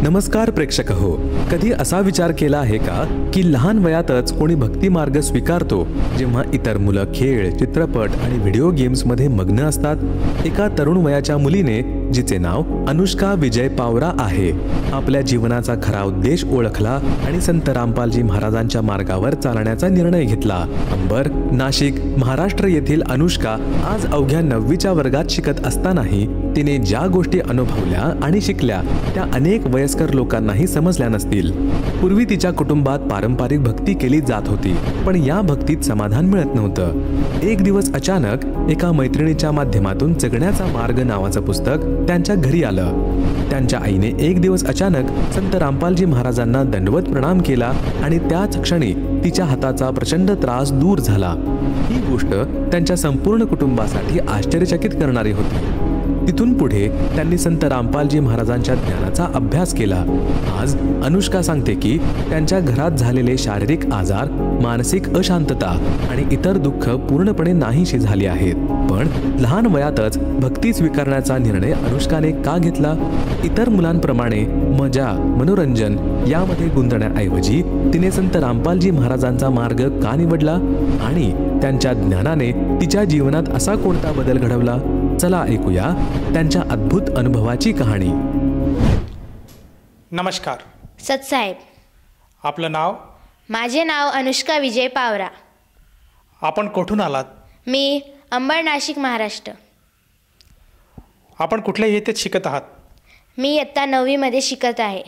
नमस्कार प्रेक्षक हो, कधी असा विचार केला आहे का की लहान वयातच कोणी भक्ती मार्ग स्वीकारतो जेव्हा इतर मुलं खेळ, चित्रपट आणि व्हिडिओ गेम्समध्ये मग्न असतात? एका तरुण वयाच्या मुलीने, जिचे नाव अनुष्का विजय पावरा आहे, आपल्या जीवनाचा खरा उद्देश ओळखला आणि संत रामपालजी महाराजांच्या मार्गावर चालण्याचा निर्णय घेतला. अंबर, नाशिक, महाराष्ट्र येथील अनुष्का आज अवघ्या 9वीच्या वर्गात शिकत असतानाही तिने ज्या गोष्टी अनुभवल्या आणि शिकल्या त्या अनेक वयस्कर लोकांनाही समजल्या नसतील. पूर्वी तिच्या कुटुंबात पारंपरिक भक्ती केली जात होती, पण या भक्तीत समाधान मिळत नव्हतं. एक दिवस अचानक एका मैत्रिणीच्या माध्यमातून जगण्याचा मार्ग नावाचं पुस्तक त्यांच्या घरी आलं. त्यांच्या आईने एक दिवस अचानक संत रामपालजी महाराजांना दंडवत प्रणाम केला आणि त्याच क्षणी तिच्या हाताचा प्रचंड त्रास दूर झाला. ही गोष्ट त्यांच्या संपूर्ण कुटुंबासाठी आश्चर्यचकित करणारी होती. तिथून पुढे त्यांनी संत रामपालजी महाराजांच्या ज्ञानाचा अभ्यास केला. आज अनुष्का सांगते की त्यांच्या घरात झालेले शारीरिक आजार, मानसिक अशांतता आणि इतर दुःख पूर्णपणे नाहीशी झाली आहेत. पण लहान वयातच भक्ती स्वीकारण्याचा निर्णय अनुष्काने का घेतला? इतर मुलांप्रमाणे मजा, मनोरंजन यामध्ये गुंतण्याऐवजी तिने संत रामपालजी महाराजांचा मार्ग का निवडला आणि त्यांच्या ज्ञानाने तिच्या जीवनात असा कोणता बदल घडवला? चला ऐकूया त्यांच्या अद्भुत अनुभवाची कहाणी. नमस्कार सतसाहेब. आपलं नाव? माझे नाव अनुष्का विजय पावरा. आपण कुठून आलात? मी अंबड, नाशिक, महाराष्ट्र. आपण कुठल्या येथेच शिकत आहात? मी इयत्ता 9वीमध्ये शिकत आहे.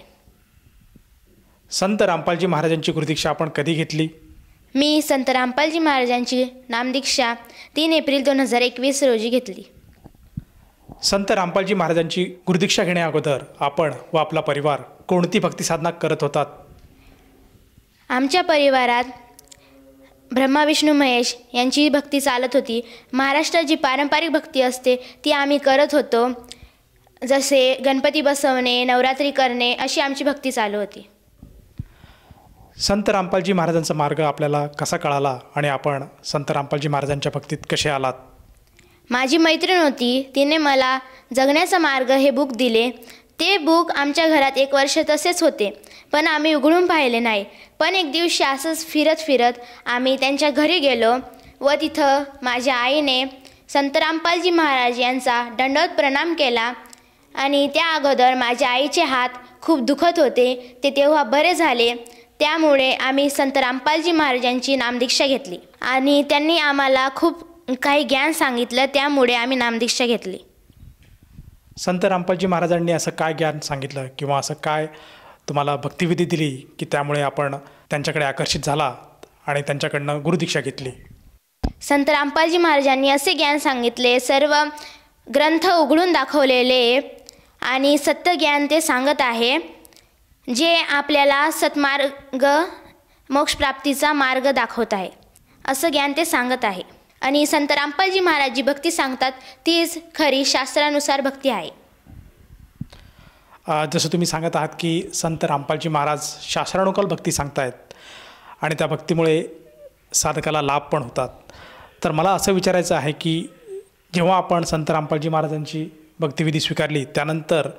संत रामपालजी महाराजांची गुरुदीक्षा आपण कधी घेतली? मी संत रामपालजी महाराजांची नामदीक्षा 3 एप्रिल 2021 रोजी घेतली. संत रामपालजी महाराजांची गुरुदीक्षा घेण्या अगोदर आपण व आपला परिवार कोणती भक्ती साधना करत होतात? आमच्या परिवारात ब्रह्मा विष्णू महेश यांची भक्ती चालत होती. महाराष्ट्रात जी पारंपरिक भक्ती असते ती आम्ही करत होतो. जसे गणपती बसवणे, नवरात्री करणे अशी आमची भक्ती चालू होती. संत रामपालजी महाराजांचा मार्ग आपल्याला कसा कळाला आणि आपण संत रामपालजी महाराजांच्या भक्तीत कसे आलात? माझी मैत्रीण होती, तिने मला जगण्याचा मार्ग हे बुक दिले. ते बुक आमच्या घरात 1 वर्ष तसेच होते, पण आम्ही उघडून पाहिले नाही. पण एक दिवशी असंच फिरत फिरत आम्ही त्यांच्या घरी गेलो व तिथं माझ्या आईने संत रामपालजी महाराज यांचा दंडवत प्रणाम केला आणि त्या अगोदर माझ्या आईचे हात खूप दुखत होते, ते तेव्हा बरे झाले. त्यामुळे आम्ही संत रामपालजी महाराजांची नामदीक्षा घेतली आणि त्यांनी आम्हाला खूप काही ज्ञान सांगितलं, त्यामुळे आम्ही नामदीक्षा घेतली. संत रामपालजी महाराजांनी असं काय ज्ञान सांगितलं किंवा असं काय तुम्हाला भक्तिविधी दिली की त्यामुळे आपण त्यांच्याकडे आकर्षित झाला आणि त्यांच्याकडनं गुरुदीक्षा घेतली? संत रामपालजी महाराजांनी असे ज्ञान सांगितले, सर्व ग्रंथ उघडून दाखवलेले आणि सत्य ज्ञान ते सांगत आहे, जे आपल्याला सत्मार्ग, मोक्षप्राप्तीचा मार्ग दाखवत आहे, असं ज्ञान ते सांगत आहे. आणि संत रामपालजी महाराज जी भक्ती सांगतात तीच खरी शास्त्रानुसार भक्ती आहे. जसं तुम्ही सांगत आहात की संत रामपालजी महाराज शास्त्रानुकूल भक्ती सांगतायत आणि त्या भक्तीमुळे साधकाला लाभ पण होतात. तर मला असं विचारायचं आहे की जेव्हा आपण संत रामपालजी महाराजांची भक्तिविधी स्वीकारली त्यानंतर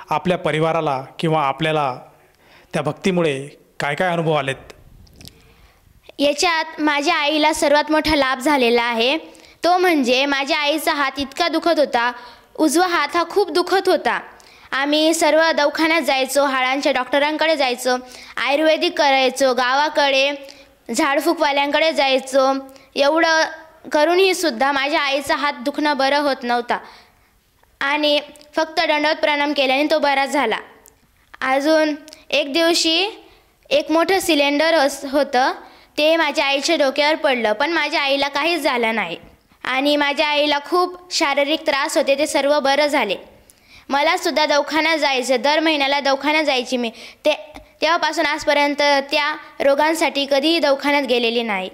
आपल्या परिवाराला किंवा आपल्याला त्या भक्तीमुळे काय काय अनुभव आलेत? याच्यात माझ्या आईला सर्वात मोठा लाभ झालेला आहे. तो म्हणजे माझ्या आईचा हात इतका दुखत होता, उजवा हात हा खूप दुखत होता. आम्ही सर्व दवाखान्यात जायचो, हाडांच्या डॉक्टरांकडे जायचो, आयुर्वेदिक करायचो, गावाकडे झाडफूकवाल्यांकडे जायचो. एवढं करूनही सुद्धा माझ्या आईचा हात दुखणं बरं होत नव्हता आणि फक्त दंडवत प्रणाम केल्याने तो बरा झाला. अजून एक दिवशी एक मोठं सिलेंडर होतं, ते माझ्या आईच्या डोक्यावर पडलं, पण माझ्या आईला काहीच झालं नाही आणि माझ्या आईला खूप शारीरिक त्रास होते, ते सर्व बरं झाले. मलासुद्धा दवाखान्यात जायचं, दर महिन्याला दवाखान्यात जायची मी. तेव्हापासून आजपर्यंत त्या रोगांसाठी कधीही दवाखान्यात गेलेली नाही.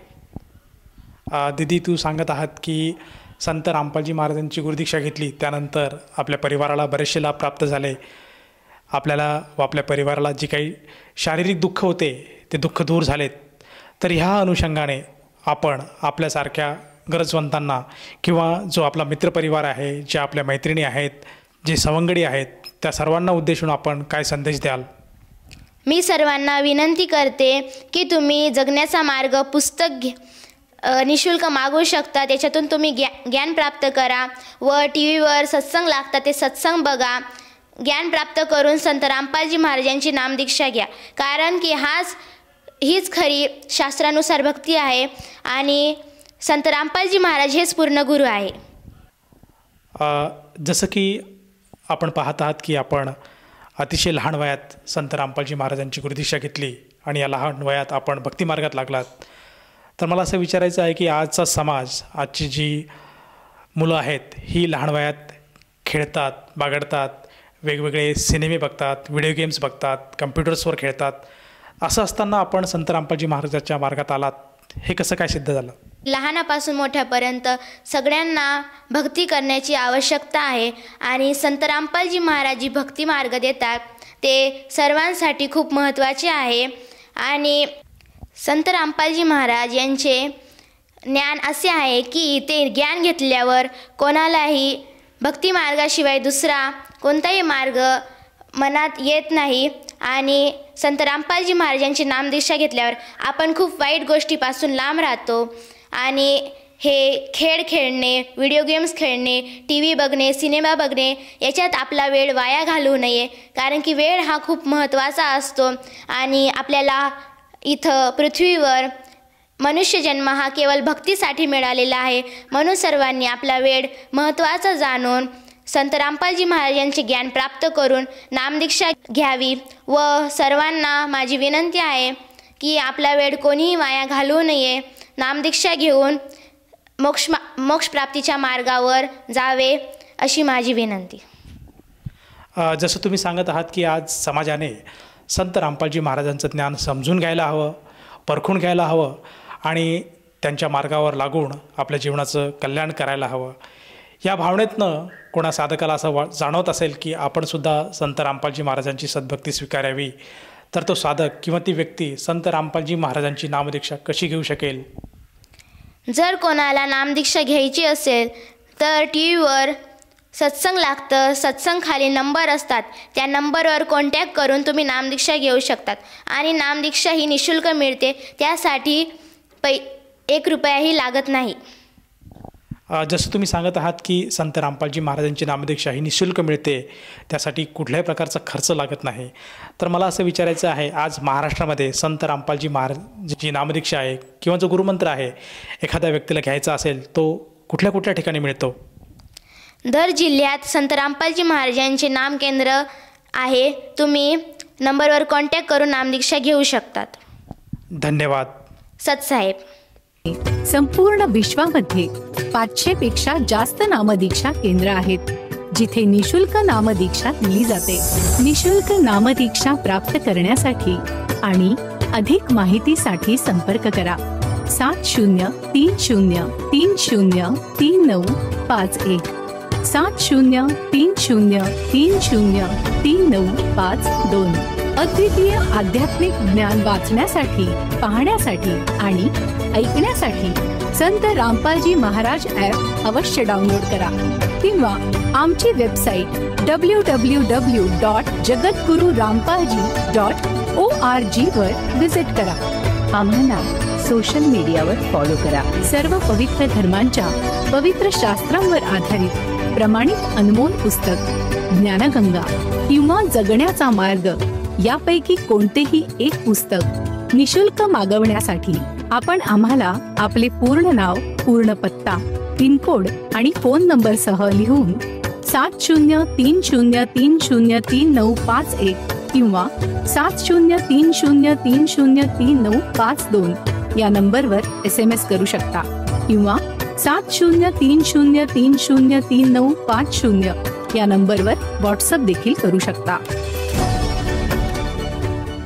दीदी, तू सांगत आहात की संत रामपालजी महाराजांची गुरुदीक्षा घेतली त्यानंतर आपल्या परिवाराला बरेचसे लाभ प्राप्त झाले. आपल्याला व आपल्या परिवाराला जे काही शारीरिक दुःख होते ते दुःख दूर झालेत. तर ह्या अनुषंगाने आपण आपल्यासारख्या गरजवंतांना किंवा जो आपला मित्रपरिवार आहे, जे आपल्या मैत्रिणी आहेत, जे सवंगडी आहेत, त्या सर्वांना उद्देशून आपण काय संदेश द्याल? मी सर्वांना विनंती करते की तुम्ही जगण्याचा मार्ग पुस्तक निशुल्क मागवू शकता. त्याच्यातून तुम्ही ज्ञान प्राप्त करा व टी व्हीवर सत्संग लागतात ते सत्संग बघा. ज्ञान प्राप्त करून संत रामपालजी महाराजांची नामदीक्षा घ्या, कारण की हीच खरी शास्त्रानुसार भक्ती आहे आणि संत रामपालजी महाराज हेच पूर्ण गुरु आहे. जसं की आपण पाहत आहात की आपण अतिशय लहान वयात संत रामपालजी महाराजांची गुरुदीक्षा घेतली आणि या लहान वयात आपण भक्तिमार्गात लागलात. तर मला असं विचारायचं आहे की आजचा समाज, आजची जी मुलं आहेत ही लहान वयात खेळतात, बागडतात, वेगवेगळे सिनेमे बघतात, व्हिडिओ गेम्स बघतात, कम्प्युटर्सवर खेळतात. असं असताना आपण संत रामपालजी महाराजांच्या मार्गात आलात, हे कसं काय सिद्ध झालं? लहानापासून मोठ्यापर्यंत सगळ्यांना भक्ती करण्याची आवश्यकता आहे आणि संत रामपालजी महाराज जी भक्ती मार्ग देतात ते सर्वांसाठी खूप महत्त्वाचे आहे. आणि संत रामपालजी महाराज यांचे ज्ञान असे आहे की ते ज्ञान घेतल्यावर कोणालाही भक्ती मार्गाशिवाय दुसरा कोणताही मार्ग मनात येत नाही. आणि संत रामपालजी महाराजांची नामदीक्षा घेतल्यावर आपण खूप वाईट गोष्टीपासून लांब राहतो. आणि हे खेळ खेळणे, व्हिडिओ गेम्स खेळणे, टी व्ही बघणे, सिनेमा बघणे याच्यात आपला वेळ वाया घालवू नये, कारण की वेळ हा खूप महत्त्वाचा असतो. आणि आपल्याला इथं पृथ्वीवर मनुष्यजन्म हा केवळ भक्तीसाठी मिळालेला आहे. म्हणून सर्वांनी आपला वेळ महत्त्वाचा जाणून संत रामपालजी महाराजांचे ज्ञान प्राप्त करून नामदीक्षा घ्यावी. व सर्वांना माझी विनंती आहे की आपला वेळ कोणीही वाया घालवू नये. नामदीक्षा घेऊन मोक्षप्राप्तीच्या मार्गावर जावे अशी माझी विनंती. जसं तुम्ही सांगत आहात की आज समाजाने संत रामपालजी महाराजांचं ज्ञान समजून घ्यायला हवं, परखून घ्यायला हवं आणि त्यांच्या मार्गावर लागून आपल्या जीवनाचं कल्याण करायला हवं. या भावनेतनं कोणा साधकाला असं जाणवत असेल की आपणसुद्धा संत रामपालजी महाराजांची सद्भक्ती स्वीकारावी, तर तो साधक किंवा ती व्यक्ती संत रामपालजी महाराजांची नामदीक्षा कशी घेऊ शकेल? जर कोणाला नामदीक्षा घ्यायची असेल तर टी व्हीवर सत्संग लागतं, सत्संग खाली नंबर असतात, त्या नंबरवर कॉन्टॅक्ट करून तुम्ही नामदीक्षा घेऊ शकतात. आणि नामदीक्षा ही निःशुल्क मिळते, त्यासाठी 1 रुपयाही लागत नाही. जसं तुम्ही सांगत आहात की संत रामपालजी महाराजांची नामदीक्षा ही निःशुल्क मिळते, त्यासाठी कुठल्याही प्रकारचा खर्च लागत नाही. तर मला असं विचारायचं आहे, आज महाराष्ट्रामध्ये संत रामपालजी महाराज जी नामदीक्षा आहे किंवा जो गुरुमंत्र आहे एखाद्या व्यक्तीला घ्यायचा असेल तो कुठल्या कुठल्या ठिकाणी मिळतो? दर जिल्ह्यात संत रामपालजी महाराजांचे नाम केंद्र आहे. तुम्ही नंबरवर कॉन्टॅक्ट करून नामदीक्षा घेऊ शकतात. धन्यवाद. सतसाहेब. संपूर्ण विश्वामध्ये 500 पेक्षा जास्त नामदीक्षा केंद्र आहेत जिथे निशुल्क नामदीक्षा दिली जाते. निशुल्क नामदीक्षा प्राप्त करण्यासाठी आणि अधिक माहितीसाठी संपर्क करा 7030303951 7030303952. अद्वितीय आध्यात्मिक ज्ञान वाचण्यासाठी, पाहण्यासाठी आणि ऐकण्यासाठी संत रामपालजी महाराज ॲप अवश्य डाउनलोड करा किंवा आमची वेबसाईट www.jagatgururampalji.org वर विजिट करा. आम्हाला सोशल मीडियावर फॉलो करा. सर्व पवित्र धर्मांच्या पवित्र शास्त्रांवर आधारित प्रमाणित अनमोल पुस्तक ज्ञानगंगा किंवा जगण्याचा मार्ग यापैकी कोणतेही एक पुस्तक निशुल्क मागवण्यासाठी आपण आम्हाला आपले पूर्ण नाव, पूर्ण पत्ता, पिनकोड आणि फोन नंबर सह लिहून 7030303951 किंवा 7030303952 या नंबरवर SMS करू शकता किंवा 7030303950 या नंबरवर व्हॉट्सअप देखील करू शकता.